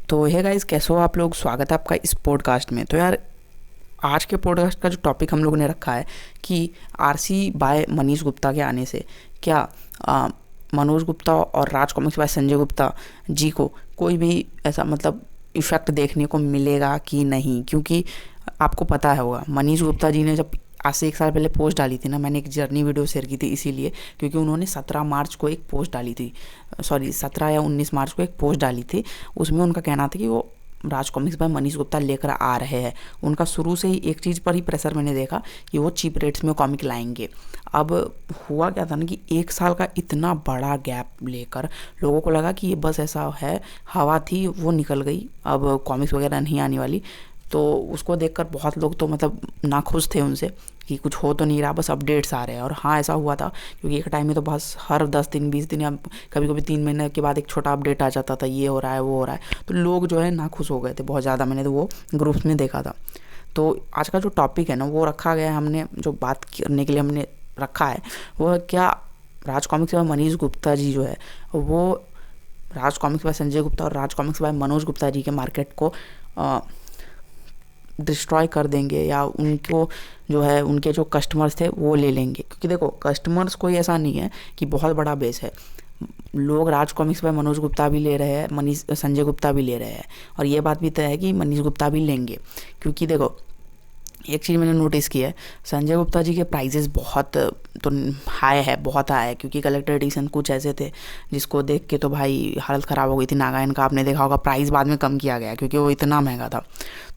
तो hey guys, कैसे हो आप लोग। स्वागत है आपका इस पॉडकास्ट में। तो यार, आज के पॉडकास्ट का जो टॉपिक हम लोगों ने रखा है कि आरसी बाय मनीष गुप्ता के आने से क्या आ, मनोज गुप्ता और राज कॉमिक्स बाय संजय गुप्ता जी को कोई भी ऐसा इफ़ेक्ट देखने को मिलेगा कि नहीं। क्योंकि आपको पता है होगा, मनीष गुप्ता जी ने जब आज से 1 साल पहले पोस्ट डाली थी ना, मैंने एक जर्नी वीडियो शेयर की थी इसीलिए क्योंकि उन्होंने 17 मार्च को एक पोस्ट डाली थी, सॉरी 17 या 19 मार्च को एक पोस्ट डाली थी। उसमें उनका कहना था कि वो राज कॉमिक्स बाय मनीष गुप्ता लेकर आ रहे हैं। उनका शुरू से ही एक चीज़ पर ही प्रेशर मैंने देखा कि वो चीप रेट्स में कॉमिक लाएंगे। अब हुआ क्या था ना कि 1 साल का इतना बड़ा गैप लेकर लोगों को लगा कि ये बस ऐसा है, हवा थी वो निकल गई, अब कॉमिक्स वगैरह नहीं आने वाली। तो उसको देखकर बहुत लोग तो नाखुश थे उनसे कि कुछ हो तो नहीं रहा, बस अपडेट्स आ रहे हैं। और हाँ, ऐसा हुआ था क्योंकि एक टाइम में तो बस हर 10 दिन 20 दिन या कभी कभी 3 महीने के बाद एक छोटा अपडेट आ जाता था, ये हो रहा है वो हो रहा है। तो लोग जो है नाखुश हो गए थे बहुत ज़्यादा। मैंने तो वो ग्रुप्स में देखा था। तो आज का जो टॉपिक है ना वो रखा गया है, हमने जो बात करने के लिए हमने रखा है वो है क्या राज कॉमिक्स बाय मनीष गुप्ता जी जो है वो राज कॉमिक्स बाय संजय गुप्ता और राज कॉमिक्स बाय मनोज गुप्ता जी के मार्केट को डिस्ट्रॉय कर देंगे या उनको जो है उनके जो कस्टमर्स थे वो ले लेंगे। क्योंकि देखो, कस्टमर्स कोई ऐसा नहीं है कि बहुत बड़ा बेस है। लोग राज कॉमिक्स बाय मनोज गुप्ता भी ले रहे हैं, मनीष संजय गुप्ता भी ले रहे हैं, और ये बात भी तय है कि मनीष गुप्ता भी लेंगे। क्योंकि देखो, एक चीज़ मैंने नोटिस की है, संजय गुप्ता जी के प्राइजेस बहुत तो हाई है, बहुत हाई है। क्योंकि कलेक्टर एडिशन कुछ ऐसे थे जिसको देख के तो भाई हालत ख़राब हो गई थी। नागायन का आपने देखा होगा, प्राइस बाद में कम किया गया क्योंकि वो इतना महंगा था।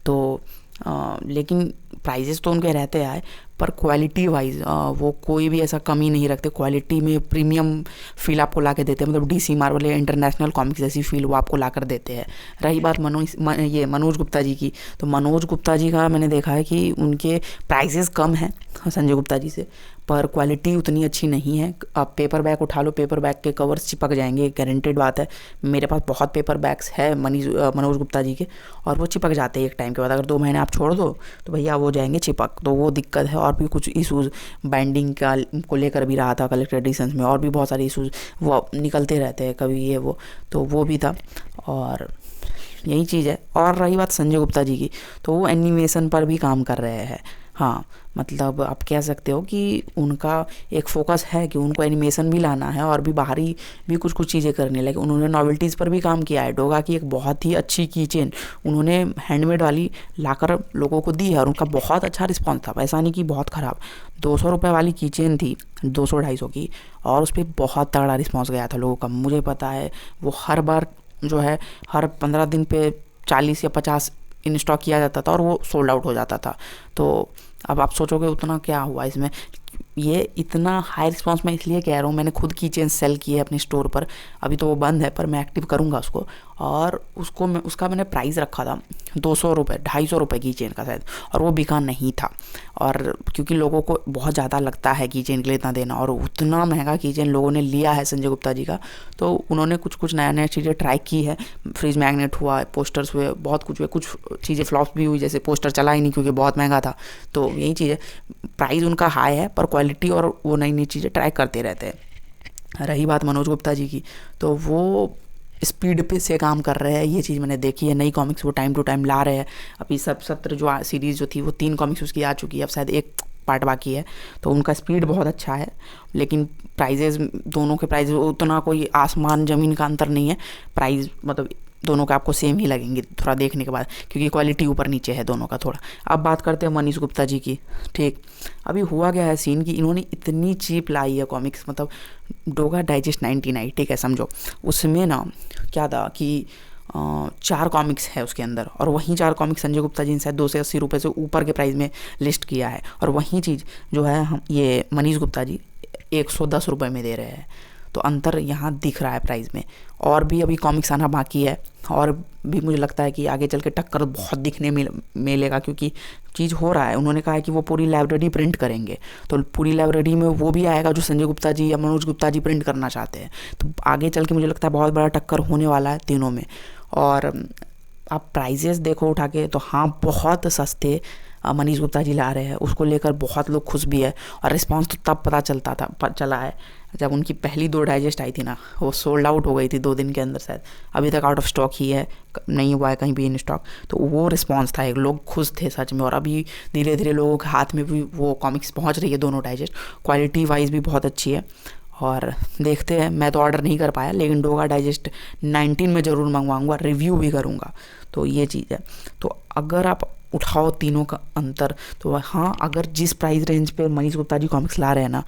तो लेकिन प्राइजेस तो उनके रहते आए, पर क्वालिटी वाइज वो कोई भी ऐसा कमी नहीं रखते। क्वालिटी में प्रीमियम फील आपको ला के देते हैं, DC मार्वल या इंटरनेशनल कॉमिक्स जैसी फील वो आपको ला कर देते हैं। रही बात ये मनोज गुप्ता जी की, तो मनोज गुप्ता जी का मैंने देखा है कि उनके प्राइजेस कम हैं संजय गुप्ता जी से, पर क्वालिटी उतनी अच्छी नहीं है। आप पेपर बैग उठा लो, पेपर बैग के कवर्स चिपक जाएंगे, गारंटेड बात है। मेरे पास बहुत पेपर बैग्स है मनोज गुप्ता जी के, और वो चिपक जाते हैं एक टाइम के बाद। अगर 2 महीने आप छोड़ दो तो भैया वो जाएंगे चिपक, तो वो दिक्कत है। और भी कुछ इशूज़ बाइंडिंग का को लेकर भी रहा था कलेक्टर एडिशंस में, और भी बहुत सारे इशूज़ वो निकलते रहते हैं कभी ये वो, तो वो भी था। और यही चीज़ है। और रही बात संजय गुप्ता जी की, तो वो एनिमेशन पर भी काम कर रहे हैं। हाँ, आप कह सकते हो कि उनका एक फोकस है कि उनको एनिमेशन भी लाना है और भी बाहरी भी कुछ कुछ चीज़ें करनी। लाइक उन्होंने नॉवेल्टीज़ पर भी काम किया है। डोगा की एक बहुत ही अच्छी की चेन उन्होंने हैंडमेड वाली लाकर लोगों को दी है, और उनका बहुत अच्छा रिस्पॉन्स था। ऐसा नहीं कि बहुत ख़राब। 200 रुपये वाली की चेन थी, 200-250 की, और उस पर बहुत तगड़ा रिस्पॉन्स गया था लोगों का। मुझे पता है वो हर बार जो है हर 15 दिन पे 40 या 50 इन स्टॉक किया जाता था और वो सोल्ड आउट हो जाता था। तो अब आप सोचोगे उतना क्या हुआ इसमें। ये इतना हाई रिस्पांस मैं इसलिए कह रहा हूँ, मैंने खुद की चेन सेल की है अपने स्टोर पर। अभी तो वो बंद है, पर मैं एक्टिव करूँगा उसको। और उसका मैंने प्राइस रखा था 200 रुपये, 250 रुपये की चेन का शायद, और वो बिका नहीं था। और क्योंकि लोगों को बहुत ज़्यादा लगता है की चेन के लिए इतना देना, और उतना महंगा की चेन लोगों ने लिया है संजय गुप्ता जी का, तो उन्होंने कुछ कुछ नया नया चीज़ें ट्राई की है। फ्रिज मैग्नेट हुआ, पोस्टर्स हुए, बहुत कुछ हुए, कुछ चीज़ें फ्लॉप भी हुई, जैसे पोस्टर चला ही नहीं क्योंकि बहुत महंगा था। तो यही चीज़ है, प्राइस उनका हाई है पर क्वालिटी और वो नई नई चीज़ें ट्राई करते रहते हैं। रही बात मनोज गुप्ता जी की, तो वो स्पीड पे से काम कर रहे हैं। ये चीज़ मैंने देखी है। नई कॉमिक्स वो टाइम टू टाइम ला रहे हैं। अभी सब सत्र जो सीरीज़ जो थी वो 3 कॉमिक्स उसकी आ चुकी है, अब शायद एक पार्ट बाकी है। तो उनका स्पीड बहुत अच्छा है। लेकिन प्राइजेज़, दोनों के प्राइस उतना कोई आसमान ज़मीन का अंतर नहीं है। प्राइस दोनों का आपको सेम ही लगेंगे थोड़ा देखने के बाद, क्योंकि क्वालिटी ऊपर नीचे है दोनों का थोड़ा। अब बात करते हैं मनीष गुप्ता जी की। ठीक, अभी हुआ गया है सीन कि इन्होंने इतनी चीप लाई है कॉमिक्स, डोगा डाइजेस्ट 99, ठीक है समझो। उसमें ना क्या था कि 4 कॉमिक्स है उसके अंदर, और वहीं 4 कॉमिक्स संजय गुप्ता जी ने शायद 280 रुपये से ऊपर के प्राइस में लिस्ट किया है, और वहीं चीज़ जो है हम ये मनीष गुप्ता जी 110 रुपये में दे रहे हैं। तो अंतर यहाँ दिख रहा है प्राइस में। और भी अभी कॉमिक्स आना बाकी है, और भी मुझे लगता है कि आगे चल के टक्कर बहुत दिखने मिलेगा, क्योंकि चीज़ हो रहा है। उन्होंने कहा है कि वो पूरी लाइब्रेरी प्रिंट करेंगे, तो पूरी लाइब्रेरी में वो भी आएगा जो संजय गुप्ता जी या मनोज गुप्ता जी प्रिंट करना चाहते हैं। तो आगे चल के मुझे लगता है बहुत बड़ा टक्कर होने वाला है तीनों में। और आप प्राइजेस देखो उठा के, तो हाँ बहुत सस्ते मनीष गुप्ता जी ला रहे हैं, उसको लेकर बहुत लोग खुश भी है। और रिस्पांस तो तब चला है जब उनकी पहली 2 डाइजेस्ट आई थी ना, वो सोल्ड आउट हो गई थी 2 दिन के अंदर शायद, अभी तक आउट ऑफ स्टॉक ही है, नहीं हुआ है कहीं भी इन स्टॉक। तो वो रिस्पांस था, एक लोग खुश थे सच में। और अभी धीरे धीरे लोगों के हाथ में भी वो कॉमिक्स पहुंच रही है, दोनों डाइजेस्ट, क्वालिटी वाइज भी बहुत अच्छी है। और देखते हैं, मैं तो ऑर्डर नहीं कर पाया, लेकिन डोगा डाइजेस्ट 19 में ज़रूर मंगवाऊंगा, रिव्यू भी करूंगा। तो ये चीज़ है। तो अगर आप उठाओ तीनों का अंतर, तो हाँ, अगर जिस प्राइस रेंज पे मनीष गुप्ता जी कॉमिक्स ला रहे हैं ना,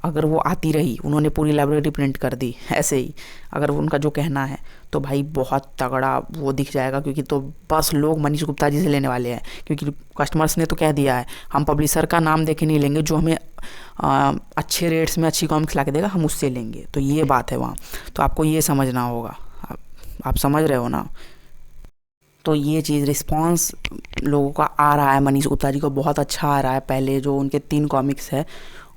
अगर वो आती रही, उन्होंने पूरी लाइब्रेरी प्रिंट कर दी ऐसे ही, अगर उनका जो कहना है, तो भाई बहुत तगड़ा वो दिख जाएगा। क्योंकि तो बस लोग मनीष गुप्ता जी से लेने वाले हैं, क्योंकि कस्टमर्स ने तो कह दिया है, हम पब्लिशर का नाम देखे नहीं लेंगे, जो हमें अच्छे रेट्स में अच्छी कॉमिक्स ला के देगा हम उससे लेंगे। तो ये बात है वहाँ। तो आपको ये समझना होगा, आप समझ रहे हो ना। तो ये चीज़ रिस्पांस लोगों का आ रहा है, मनीष गुप्ता जी को बहुत अच्छा आ रहा है। पहले जो उनके 3 कॉमिक्स है,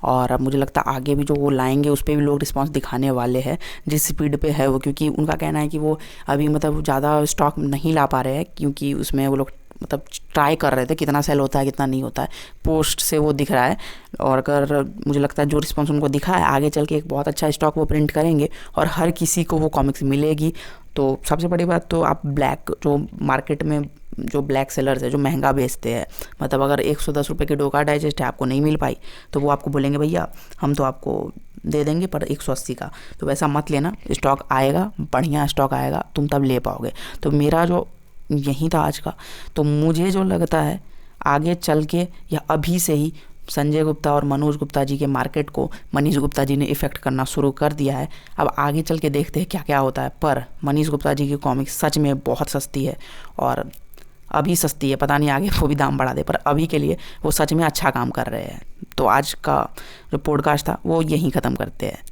और अब मुझे लगता है आगे भी जो वो लाएंगे उस पर भी लोग रिस्पांस दिखाने वाले हैं, जिस स्पीड पे है वो। क्योंकि उनका कहना है कि वो अभी मतलब ज़्यादा स्टॉक नहीं ला पा रहे हैं, क्योंकि उसमें वो लोग मतलब ट्राई कर रहे थे कितना सेल होता है कितना नहीं होता है, पोस्ट से वो दिख रहा है। और अगर मुझे लगता है जो रिस्पांस उनको दिखा है, आगे चल के एक बहुत अच्छा स्टॉक वो प्रिंट करेंगे और हर किसी को वो कॉमिक्स मिलेगी। तो सबसे बड़ी बात तो आप ब्लैक, जो मार्केट में जो ब्लैक सेलर्स है, जो महंगा बेचते हैं, मतलब अगर 110 रुपये की डोगा डाइजेस्ट है, आपको नहीं मिल पाई, तो वो आपको बोलेंगे भैया हम तो आपको दे देंगे पर 180 का। तो वैसा मत लेना, स्टॉक आएगा, बढ़िया स्टॉक आएगा, तुम तब ले पाओगे। तो मेरा जो यही था आज का। तो मुझे जो लगता है आगे चल के या अभी से ही संजय गुप्ता और मनोज गुप्ता जी के मार्केट को मनीष गुप्ता जी ने इफ़ेक्ट करना शुरू कर दिया है। अब आगे चल के देखते हैं क्या क्या होता है। पर मनीष गुप्ता जी की कॉमिक्स सच में बहुत सस्ती है, और अभी सस्ती है, पता नहीं आगे वो भी दाम बढ़ा दे, पर अभी के लिए वो सच में अच्छा काम कर रहे हैं। तो आज का जो पॉडकास्ट था वो यहीं ख़त्म करते हैं।